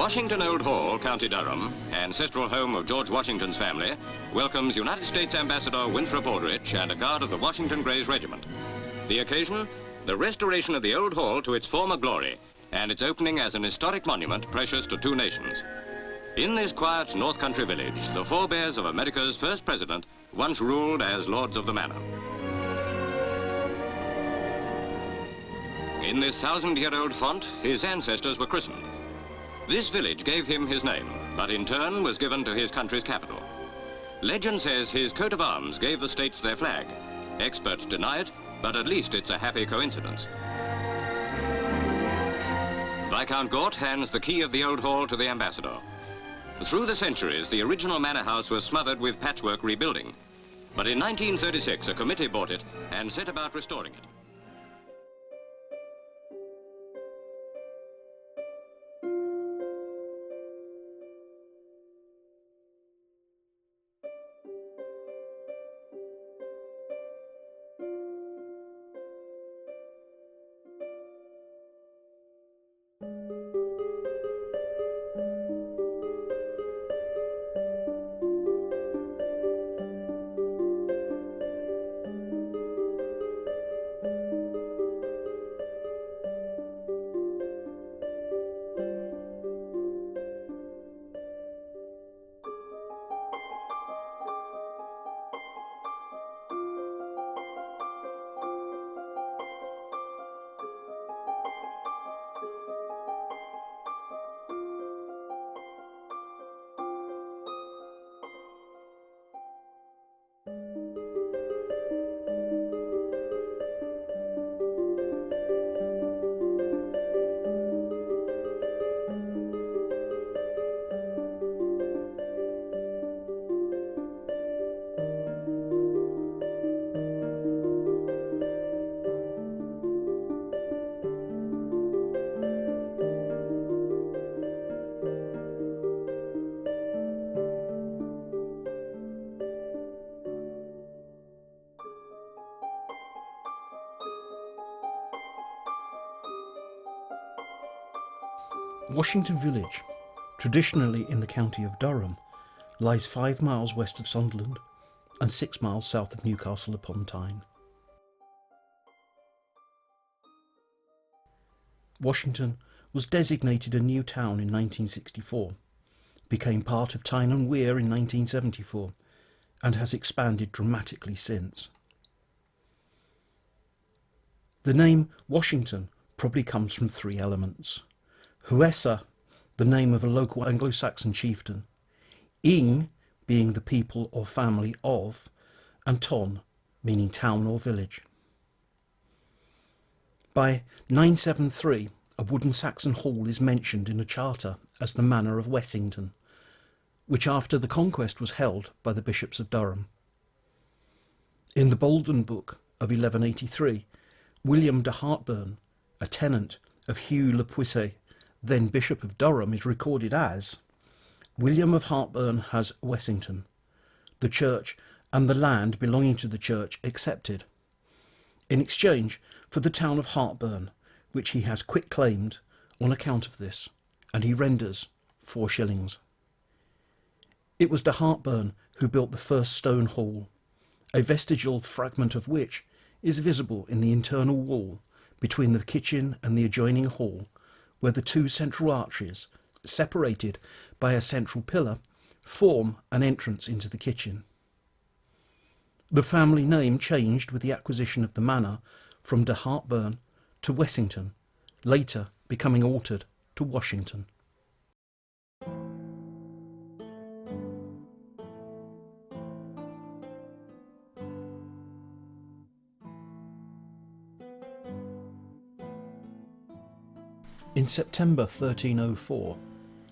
Washington Old Hall, County Durham, ancestral home of George Washington's family, welcomes United States Ambassador Winthrop Aldrich and a guard of the Washington Greys Regiment. The occasion? The restoration of the Old Hall to its former glory and its opening as an historic monument precious to two nations. In this quiet North Country village, the forebears of America's first president once ruled as lords of the manor. In this 1,000-year-old font, his ancestors were christened. This village gave him his name, but in turn was given to his country's capital. Legend says his coat of arms gave the states their flag. Experts deny it, but at least it's a happy coincidence. Viscount Gort hands the key of the Old Hall to the ambassador. Through the centuries, the original manor house was smothered with patchwork rebuilding. But in 1936, a committee bought it and set about restoring it. Washington Village, traditionally in the county of Durham, lies 5 miles west of Sunderland and 6 miles south of Newcastle upon Tyne. Washington was designated a new town in 1964, became part of Tyne and Wear in 1974, and has expanded dramatically since. The name Washington probably comes from 3 elements. Huessa, the name of a local Anglo-Saxon chieftain, Ing being the people or family of, and Ton meaning town or village. By 973, a wooden Saxon hall is mentioned in a charter as the Manor of Wessington, which after the conquest was held by the bishops of Durham. In the Bolden Book of 1183, William de Hartburn, a tenant of Hugh le Puiset, then Bishop of Durham, is recorded as William of Hartburn has Wessington, the church and the land belonging to the church accepted, in exchange for the town of Hartburn, which he has quit-claimed on account of this, and he renders 4 shillings. It was de Hartburn who built the first stone hall, a vestigial fragment of which is visible in the internal wall between the kitchen and the adjoining hall, where the 2 central arches, separated by a central pillar, form an entrance into the kitchen. The family name changed with the acquisition of the manor from de Hartburn to Wessington, later becoming altered to Washington. In September 1304,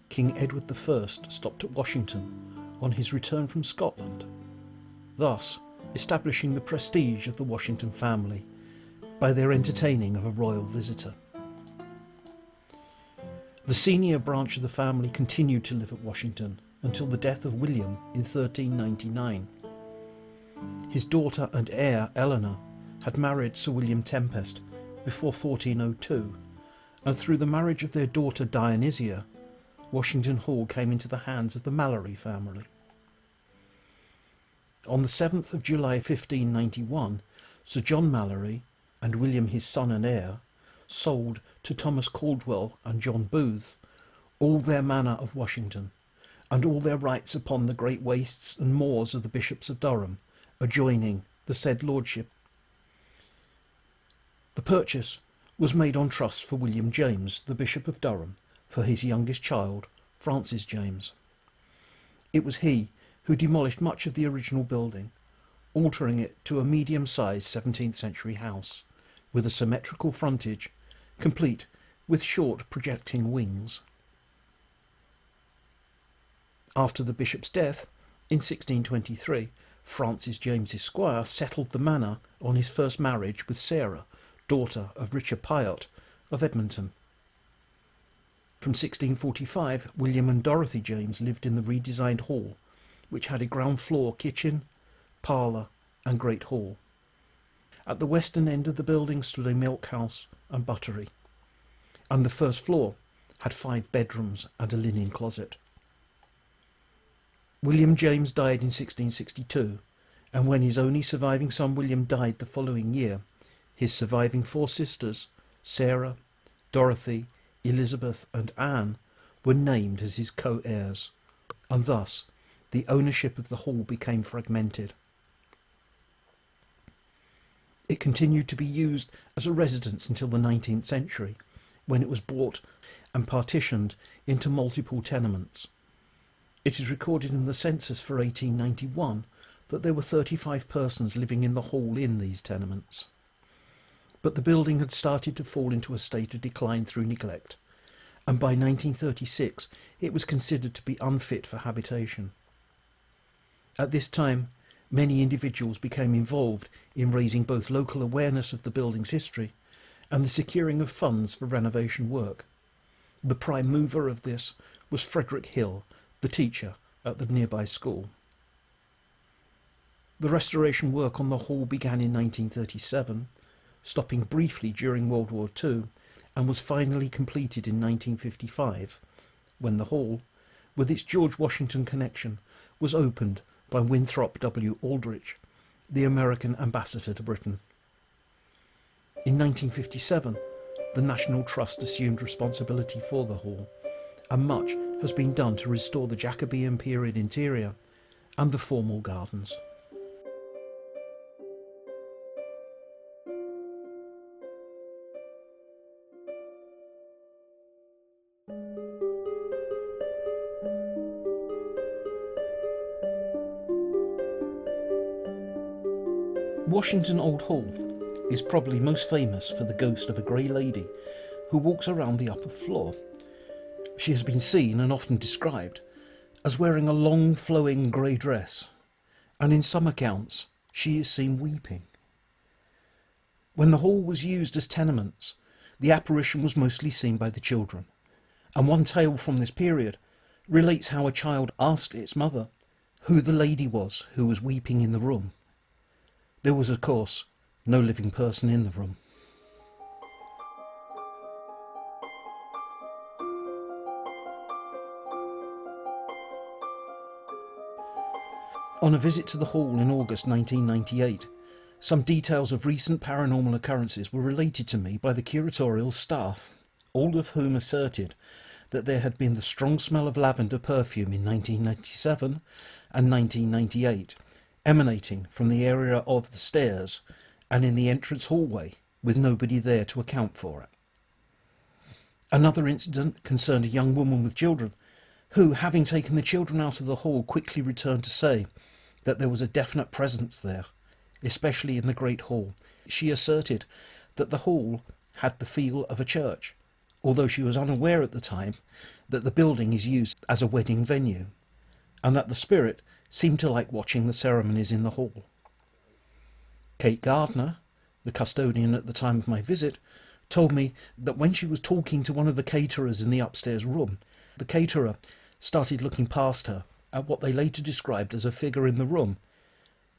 King Edward I stopped at Washington on his return from Scotland, thus establishing the prestige of the Washington family by their entertaining of a royal visitor. The senior branch of the family continued to live at Washington until the death of William in 1399. His daughter and heir Eleanor had married Sir William Tempest before 1402, and through the marriage of their daughter Dionysia, Washington Hall came into the hands of the Mallory family. On the 7th of July 1591, Sir John Mallory and William his son and heir sold to Thomas Caldwell and John Booth all their manor of Washington, and all their rights upon the great wastes and moors of the Bishops of Durham, adjoining the said lordship. The purchase was made on trust for William James, the Bishop of Durham, for his youngest child, Francis James. It was he who demolished much of the original building, altering it to a medium-sized 17th century house, with a symmetrical frontage, complete with short projecting wings. After the bishop's death, in 1623, Francis James Esquire settled the manor on his first marriage with Sarah, daughter of Richard Piott of Edmonton. From 1645, William and Dorothy James lived in the redesigned hall, which had a ground floor kitchen, parlour and great hall. At the western end of the building stood a milk house and buttery, and the first floor had 5 bedrooms and a linen closet. William James died in 1662, and when his only surviving son William died the following year, his surviving 4 sisters, Sarah, Dorothy, Elizabeth and Anne, were named as his co-heirs, and thus the ownership of the hall became fragmented. It continued to be used as a residence until the 19th century, when it was bought and partitioned into multiple tenements. It is recorded in the census for 1891 that there were 35 persons living in the hall in these tenements. But the building had started to fall into a state of decline through neglect, and by 1936 it was considered to be unfit for habitation. At this time, many individuals became involved in raising both local awareness of the building's history and the securing of funds for renovation work. The prime mover of this was Frederick Hill, the teacher at the nearby school. The restoration work on the hall began in 1937, stopping briefly during World War II, and was finally completed in 1955, when the hall, with its George Washington connection, was opened by Winthrop W. Aldrich, the American ambassador to Britain. In 1957, the National Trust assumed responsibility for the hall, and much has been done to restore the Jacobean period interior and the formal gardens. Washington Old Hall is probably most famous for the ghost of a grey lady who walks around the upper floor. She has been seen and often described as wearing a long flowing grey dress, and in some accounts she is seen weeping. When the hall was used as tenements, the apparition was mostly seen by the children, and one tale from this period relates how a child asked its mother who the lady was who was weeping in the room. There was, of course, no living person in the room. On a visit to the hall in August 1998, some details of recent paranormal occurrences were related to me by the curatorial staff, all of whom asserted that there had been the strong smell of lavender perfume in 1997 and 1998, emanating from the area of the stairs and in the entrance hallway, with nobody there to account for it. Another incident concerned a young woman with children who, having taken the children out of the hall, quickly returned to say that there was a definite presence there, especially in the great hall. She asserted that the hall had the feel of a church, although she was unaware at the time that the building is used as a wedding venue, and that the spirit seemed to like watching the ceremonies in the hall. Kate Gardner, the custodian at the time of my visit, told me that when she was talking to one of the caterers in the upstairs room, the caterer started looking past her at what they later described as a figure in the room.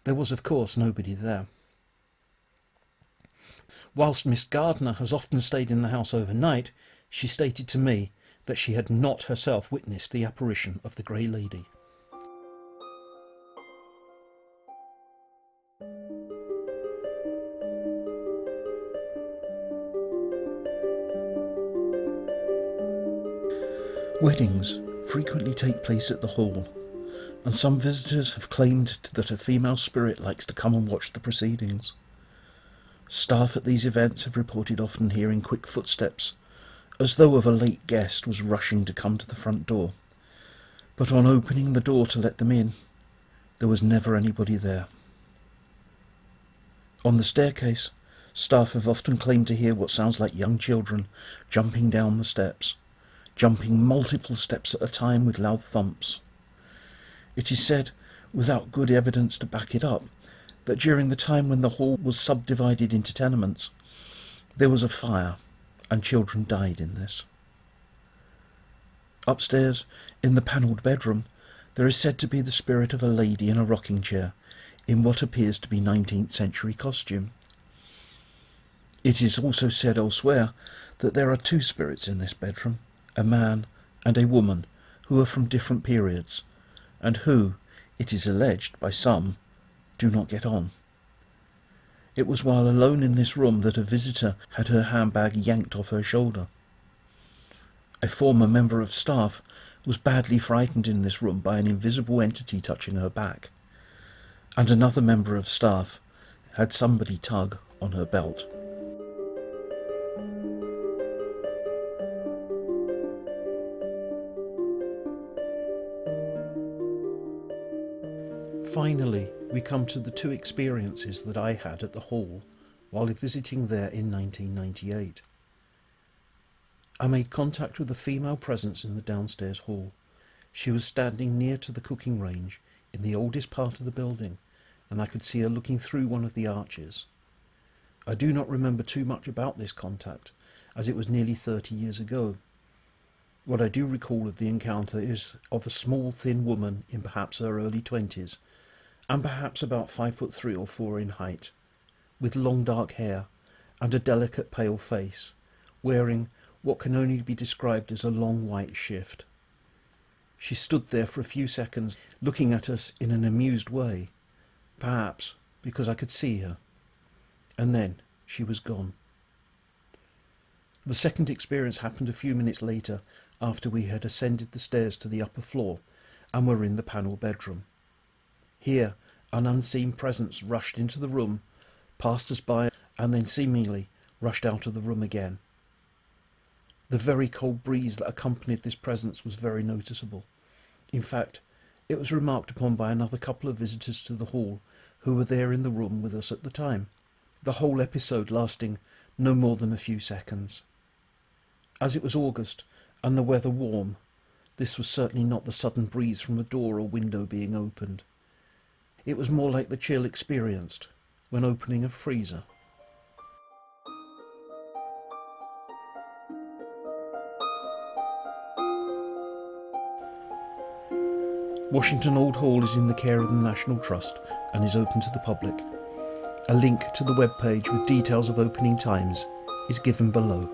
There was, of course, nobody there. Whilst Miss Gardner has often stayed in the house overnight, she stated to me that she had not herself witnessed the apparition of the Grey Lady. Weddings frequently take place at the hall, and some visitors have claimed that a female spirit likes to come and watch the proceedings. Staff at these events have reported often hearing quick footsteps, as though of a late guest was rushing to come to the front door. But on opening the door to let them in, there was never anybody there. On the staircase, staff have often claimed to hear what sounds like young children jumping down the steps, jumping multiple steps at a time with loud thumps. It is said, without good evidence to back it up, that during the time when the hall was subdivided into tenements, there was a fire and children died in this. Upstairs, in the panelled bedroom, there is said to be the spirit of a lady in a rocking chair, in what appears to be 19th century costume. It is also said elsewhere that there are two spirits in this bedroom, a man and a woman, who are from different periods, and who, it is alleged by some, do not get on. It was while alone in this room that a visitor had her handbag yanked off her shoulder. A former member of staff was badly frightened in this room by an invisible entity touching her back, and another member of staff had somebody tug on her belt. Finally, we come to the two experiences that I had at the hall while visiting there in 1998. I made contact with a female presence in the downstairs hall. She was standing near to the cooking range in the oldest part of the building, and I could see her looking through one of the arches. I do not remember too much about this contact, as it was nearly 30 years ago. What I do recall of the encounter is of a small, thin woman in perhaps her early 20s, and perhaps about 5'3" or 4" in height, with long dark hair and a delicate pale face, wearing what can only be described as a long white shift. She stood there for a few seconds, looking at us in an amused way, perhaps because I could see her, and then she was gone. The second experience happened a few minutes later, after we had ascended the stairs to the upper floor and were in the panel bedroom. Here, an unseen presence rushed into the room, passed us by, and then seemingly rushed out of the room again. The very cold breeze that accompanied this presence was very noticeable. In fact, it was remarked upon by another couple of visitors to the hall who were there in the room with us at the time, the whole episode lasting no more than a few seconds. As it was August and the weather warm, this was certainly not the sudden breeze from a door or window being opened. It was more like the chill experienced when opening a freezer. Washington Old Hall is in the care of the National Trust and is open to the public. A link to the webpage with details of opening times is given below.